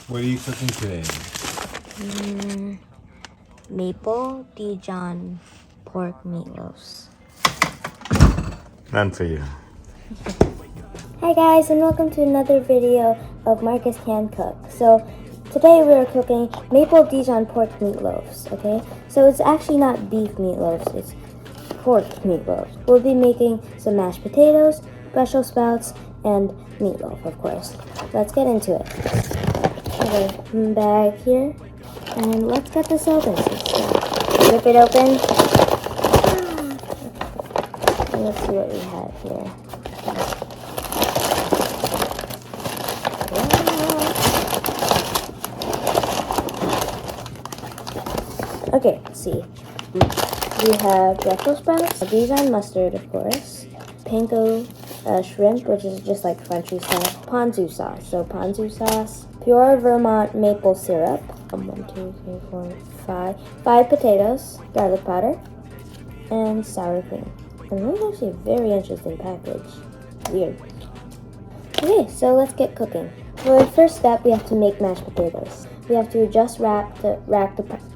What are you cooking today? Maple-Dijon pork meatloaves. None for you. Hi guys, and welcome to another video of Marcus Can Cook. So today we are cooking Maple-Dijon pork meatloaves, okay? So it's actually not beef meatloaves, it's pork meatloaves. We'll be making some mashed potatoes, Brussels sprouts, and meatloaf, of course. Let's get into it. Okay, bag here, and let's get this open. So rip it open. And let's see what we have here. Okay, let's see. We have Truffle sprouts, Dijon mustard, of course, Panko shrimp, which is just like crunchy stuff, Ponzu sauce. So Ponzu sauce, pure Vermont maple syrup. 1, 2, 3, 4, 5. 5 potatoes, garlic powder, and sour cream. And this is actually a very interesting package. Weird. Okay, so let's get cooking. For the first step, we have to make mashed potatoes. We have to just rack the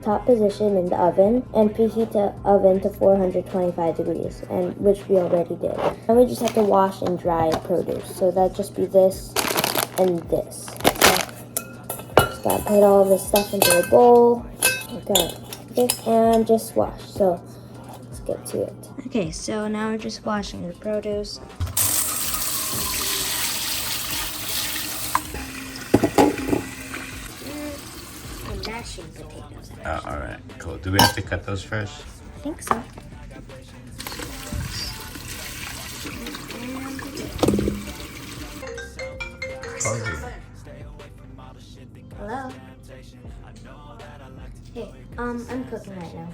top position in the oven and preheat the oven to 425 degrees, and which we already did. And we just have to wash and dry produce. So that'd just be this and this. So just gotta put all this stuff into a bowl. Okay, and just wash. So let's get to it. Okay, so now we're just washing the produce. Mashing potatoes. All right, cool. Do we have to cut those first? I think so. Hello? Hey, I'm cooking right now.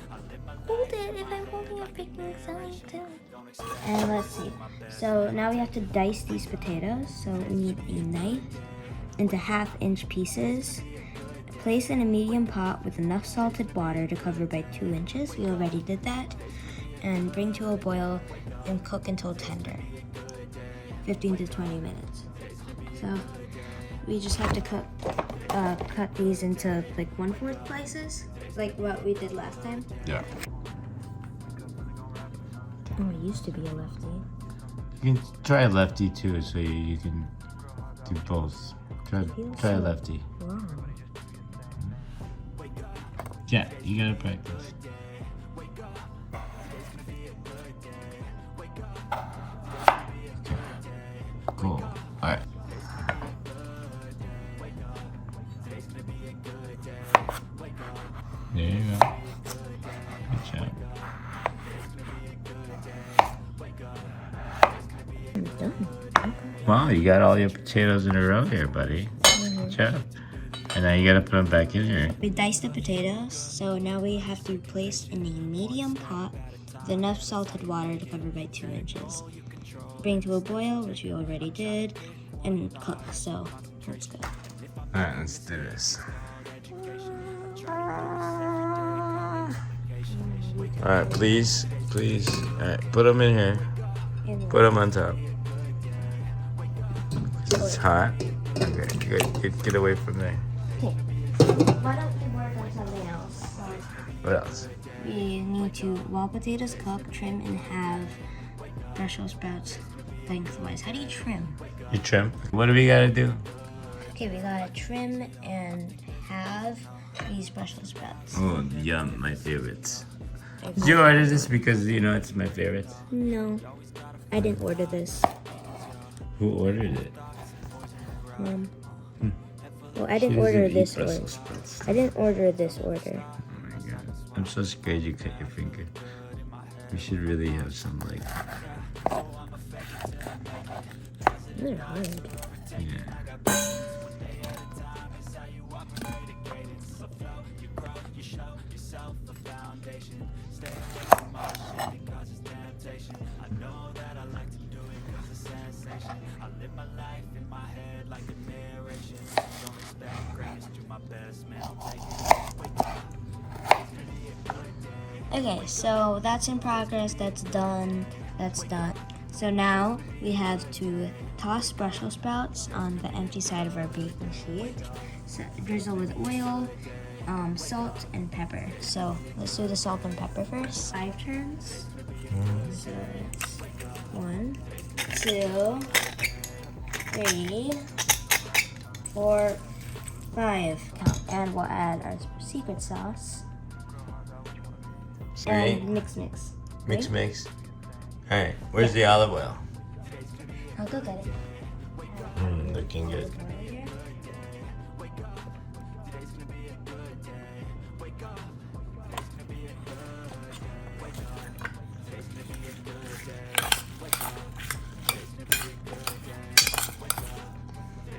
Hold it, if I'm holding a picking something too. And let's see. So now we have to dice these potatoes. So we need a knife into 1/2-inch pieces. Place in a medium pot with enough salted water to cover by 2 inches. We already did that. And bring to a boil and cook until tender. 15 to 20 minutes. So we just have to cut these into like 1/4 slices, like what we did last time. Yeah. Oh, I used to be a lefty. You can try lefty too, so you can do both. Try lefty. Wrong. Yeah, you gotta practice. Okay. Cool. Alright. There you go. Good job. I'm done. Wow, you got all your potatoes in a row here, buddy. Good job. And now you gotta put them back in here. We diced the potatoes, so now we have to place in a medium pot with enough salted water to cover by 2 inches. Bring to a boil, which we already did, and cook. So let's go. Alright, let's do this. Alright, please. Alright, put them in here. Put them on top. It's hot. Okay, get away from there. Okay. Why don't we work on something else? What else? We need to, while potatoes cook, trim and have Brussels sprouts lengthwise. How do you trim? You trim. What do we gotta do? Okay, we gotta trim and have these Brussels sprouts. Oh, yum, my favorites. Did you order this because you know it's my favorite? No, I didn't order this. Who ordered it? Well, I didn't order this order. Brussels sprouts. I didn't order this order. Oh my god. I'm so scared you cut your finger. We should really have some like... They're hard. Yeah. Okay, so that's in progress. That's done. So now we have to toss Brussels sprouts on the empty side of our baking sheet. So drizzle with oil, salt, and pepper. So let's do the salt and pepper first. 5 turns. So it's 1, 2, 3, 4, 5. And we'll add our secret sauce. And mix. Mix. Alright, where's the olive oil? I'll go get it. Looking good.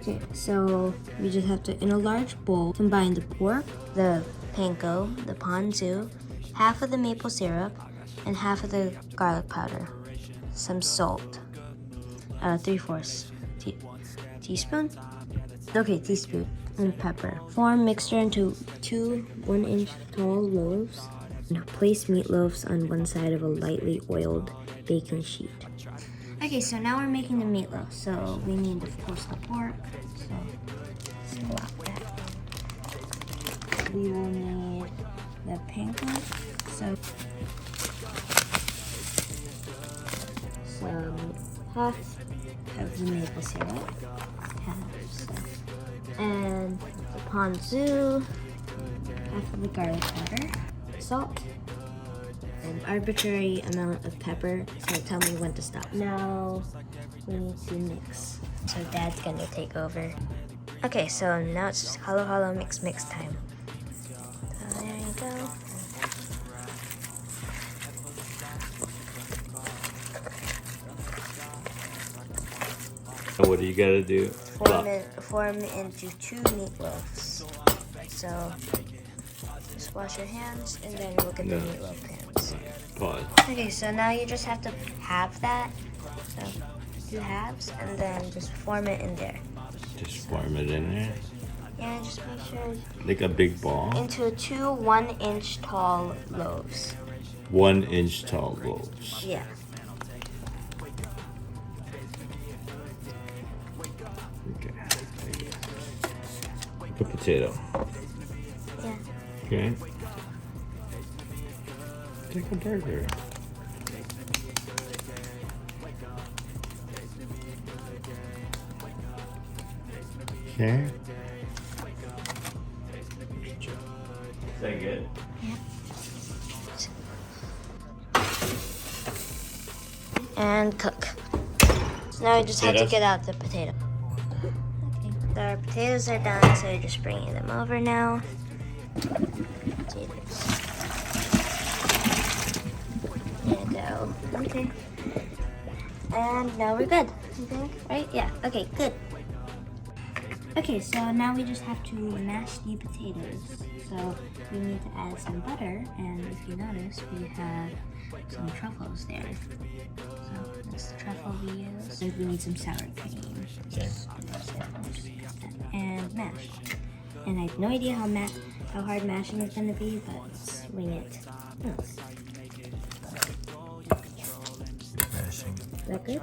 Okay, so we just have to, in a large bowl, combine the pork, the panko, the ponzu, half of the maple syrup, and half of the garlic powder, some salt, 3/4 teaspoon? Okay, teaspoon, and pepper. Form mixture into 2 1-inch tall loaves. And place meatloaves on one side of a lightly oiled baking sheet. Okay, so now we're making the meatloaf. So we need, of course, the pork. So swap that. We will need the panko. So half of the maple syrup, and the ponzu, half of the garlic powder, salt, an arbitrary amount of pepper, so tell me when to stop. Now we need to mix. So Dad's gonna take over. Okay, so now it's halo mix time. So there you go. And what do you gotta do? Form into 2 meatloaves. So just wash your hands and then look at the meatloaf pans. Pause. Okay, so now you just have to halve that. So 2 halves and then just form it in there. Just form it in there. Yeah, just make sure. Like a big ball? Into 2 1-inch tall loaves. 1-inch tall loaves. Yeah. Okay. The potato. Yeah. Okay. Take a burger. Okay. Is that good? Yeah. And cook. So now we just have to get out the potato. Okay. So our potatoes are done, so we're just bringing them over now. Potatoes. There you go. Okay. And now we're good, I think, right? Yeah, okay, good. Okay, so now we just have to mash the potatoes. So we need to add some butter, and if you notice, we have some truffles there. So that's the truffle we use. And we need some sour cream. Okay. And mash. And I have no idea how hard mashing is going to be, but let's wing it. Mashing. Is that good?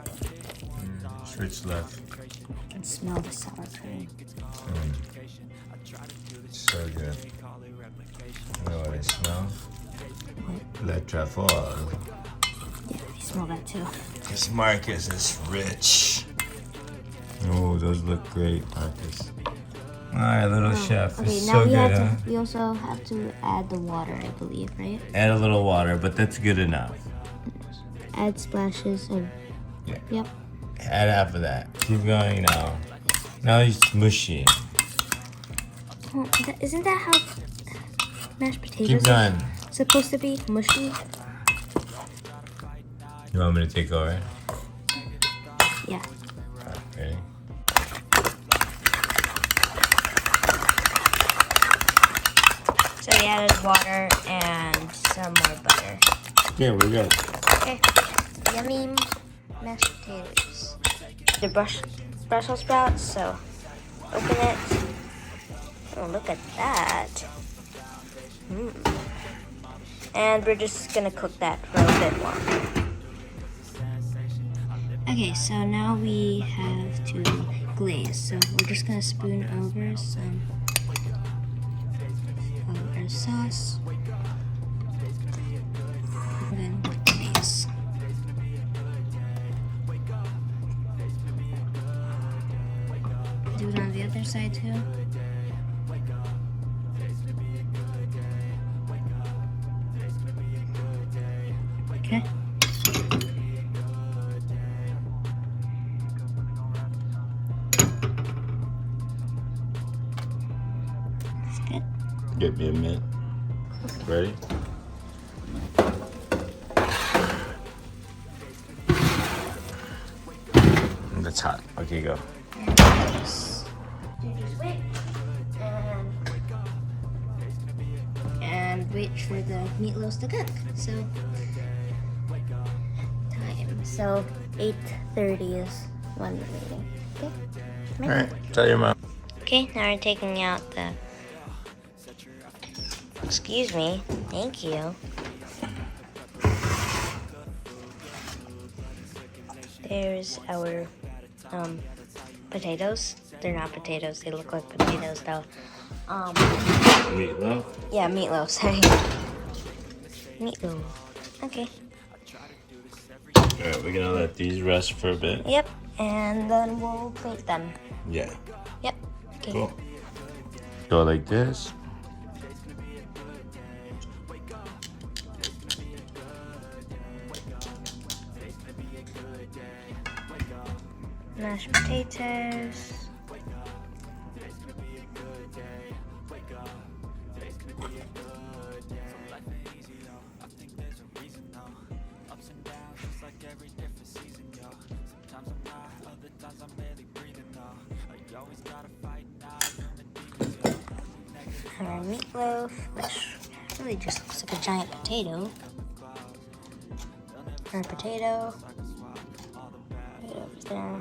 Switch left. I can smell the sour cream. So good. You know what I smell? What? Le truffle. Yeah, I smell that too. This Marcus is rich. Oh, those look great, Marcus. All right, little chef. Okay, it's now so we good, have huh? to. We also have to add the water, I believe, right? Add a little water, but that's good enough. Add splashes of. Yeah. Yep. Add half of that. Keep going now. Now it's mushy. Well, isn't that how mashed potatoes Keep going. are supposed to be? Mushy? You want me to take over? Yeah. Ready? So we added water and some more butter. Yeah, we're good. Okay. Yummy mashed potatoes. The Brussels sprouts, so open it. Oh, look at that. And we're just gonna cook that for a bit longer. Okay, so now we have to glaze. So we're just gonna spoon over some of our sauce. And then glaze. Do it on the other side too. Okay. That's good. Get me a mint. Ready? That's hot. Okay, go. Just wait and wait for the meatloaves to cook. So time. So 8:30 is when we're waiting. Okay. All right. Tell your mom. Okay. Now we're taking out the. Excuse me. Thank you. There's our potatoes. They're not potatoes. They look like potatoes though. Meatloaf? Yeah, meatloaf. Sorry. Meatloaf. Okay. Alright, we're gonna let these rest for a bit. Yep. And then we'll plate them. Yeah. Yep. Okay. Cool. Go like this. Mashed potatoes. And our meatloaf, which really just looks like a giant potato. Our potato. Right over there.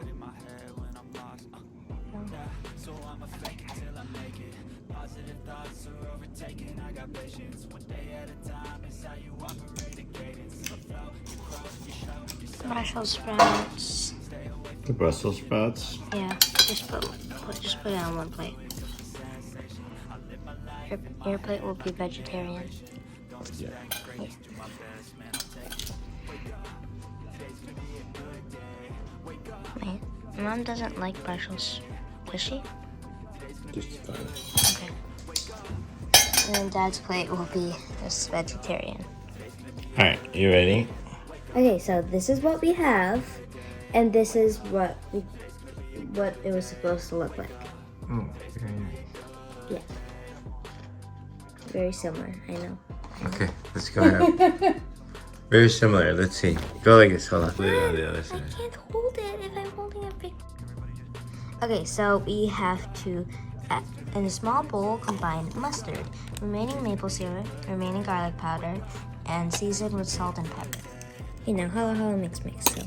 Brussels sprouts. The Brussels sprouts. Yeah, just put it on one plate. Your plate will be vegetarian. Yeah. Wait, Mom doesn't like Brussels, does she? Just fine. Okay. And then Dad's plate will be just vegetarian. Alright, you ready? Okay, so this is what we have, and this is what it was supposed to look like. Oh, very nice. Yeah. Very similar, I know. Okay, let's go ahead. Very similar. Let's see. Go like this. Hold on. Put it on the other I side. can't hold it if I'm holding a big. Okay, so we have to, in a small bowl, combine mustard, remaining maple syrup, remaining garlic powder, and season with salt and pepper. Okay, now holla holla mix. So